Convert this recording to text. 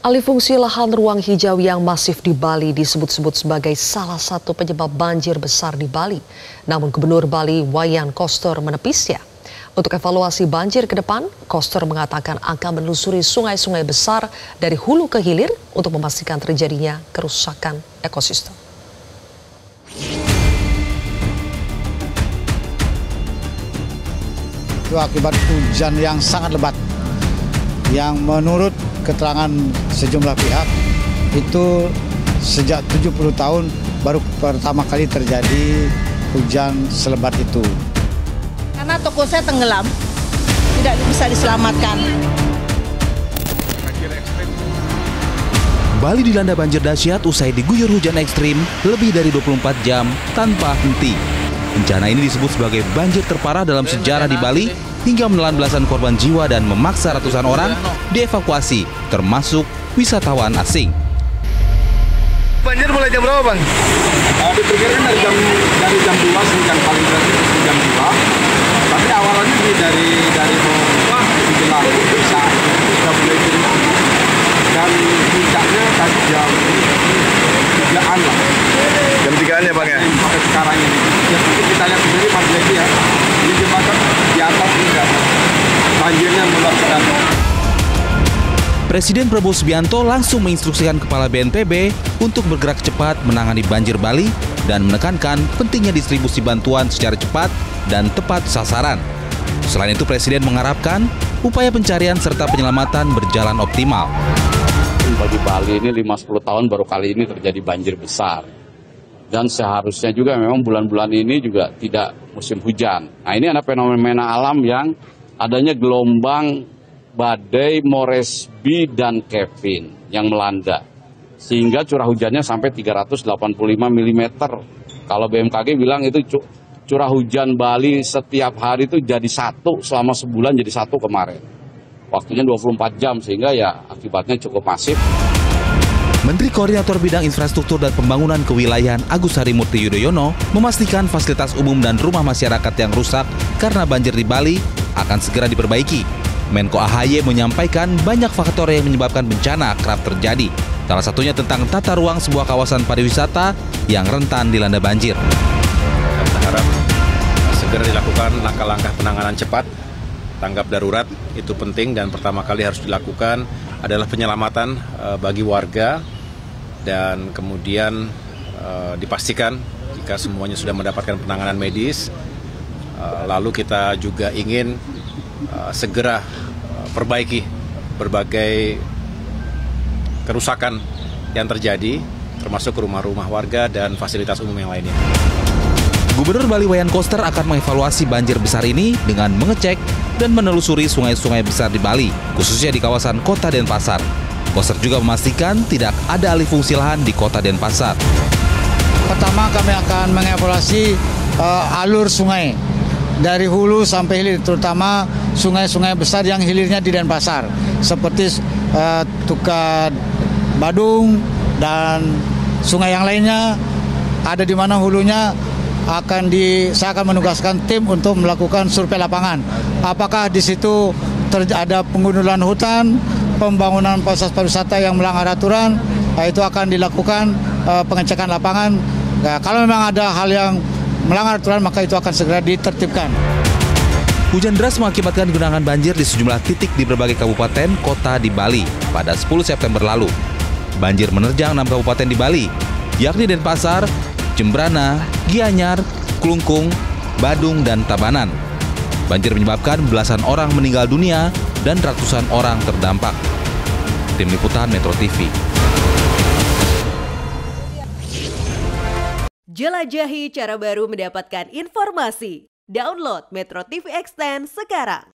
Alih fungsi lahan ruang hijau yang masif di Bali disebut-sebut sebagai salah satu penyebab banjir besar di Bali. Namun Gubernur Bali Wayan Koster menepisnya. Untuk evaluasi banjir ke depan, Koster mengatakan akan menelusuri sungai-sungai besar dari hulu ke hilir untuk memastikan terjadinya kerusakan ekosistem. Itu akibat hujan yang sangat lebat, yang menurut keterangan sejumlah pihak itu sejak 70 tahun baru pertama kali terjadi hujan selebat itu. Karena toko saya tenggelam, tidak bisa diselamatkan. Bali dilanda banjir dahsyat usai diguyur hujan ekstrim lebih dari 24 jam tanpa henti. Bencana ini disebut sebagai banjir terparah dalam sejarah di Bali hingga menelan belasan korban jiwa dan memaksa ratusan orang dievakuasi, termasuk wisatawan asing. Banjir mulai jam berapa, Bang? Diperkirakan dari jam 2 yang paling terakhir jam 2. Tapi awalnya dari menjelang bisa sudah mulai turun. Dan puncaknya tadi jam 3-an lah. Jam 3-an ya, Bang ya? Sampai sekarang ini. Ya, mungkin kita lihat sendiri Mas Lady ya. Ini jembatan di atas juga. Banjirnya meluap sedang. Presiden Prabowo Subianto langsung menginstruksikan Kepala BNPB untuk bergerak cepat menangani banjir Bali dan menekankan pentingnya distribusi bantuan secara cepat dan tepat sasaran. Selain itu, Presiden mengharapkan upaya pencarian serta penyelamatan berjalan optimal. Bagi Bali ini 5-10 tahun baru kali ini terjadi banjir besar. Dan seharusnya juga memang bulan-bulan ini juga tidak musim hujan. Nah, ini ada fenomena alam yang adanya gelombang badai Moresby dan Kevin yang melanda. Sehingga curah hujannya sampai 385 mm. Kalau BMKG bilang itu curah hujan Bali setiap hari itu jadi 1 selama sebulan jadi 1 kemarin. Waktunya 24 jam sehingga ya akibatnya cukup masif. Menteri Koordinator Bidang Infrastruktur dan Pembangunan Kewilayahan Agus Harimurti Yudhoyono memastikan fasilitas umum dan rumah masyarakat yang rusak karena banjir di Bali akan segera diperbaiki. Menko AHY menyampaikan banyak faktor yang menyebabkan bencana kerap terjadi. Salah satunya tentang tata ruang sebuah kawasan pariwisata yang rentan dilanda banjir. Kami berharap segera dilakukan langkah-langkah penanganan cepat, tanggap darurat itu penting dan pertama kali harus dilakukan adalah penyelamatan bagi warga dan kemudian dipastikan jika semuanya sudah mendapatkan penanganan medis. Lalu kita juga ingin segera perbaiki berbagai kerusakan yang terjadi, termasuk rumah-rumah warga dan fasilitas umum yang lainnya. Gubernur Bali Wayan Koster akan mengevaluasi banjir besar ini dengan mengecek dan menelusuri sungai-sungai besar di Bali, khususnya di kawasan Kota Denpasar. Koster juga memastikan tidak ada alih fungsi lahan di Kota Denpasar. Pertama kami akan mengevaluasi alur sungai dari hulu sampai hilir, terutama sungai-sungai besar yang hilirnya di Denpasar, seperti Tuka Badung dan sungai yang lainnya ada di mana hulunya saya akan menugaskan tim untuk melakukan survei lapangan. Apakah di situ ada pengundulan hutan, pembangunan fasilitas pariwisata yang melanggar aturan, itu akan dilakukan pengecekan lapangan. Nah, kalau memang ada hal yang melanggar aturan, maka itu akan segera ditertibkan. Hujan deras mengakibatkan genangan banjir di sejumlah titik di berbagai kabupaten kota di Bali pada 10 September lalu. Banjir menerjang 6 kabupaten di Bali, yakni Denpasar, Jembrana, Gianyar, Klungkung, Badung, dan Tabanan. Banjir menyebabkan belasan orang meninggal dunia dan ratusan orang terdampak. Tim Liputan Metro TV. Jelajahi cara baru mendapatkan informasi. Download Metro TV Extend sekarang.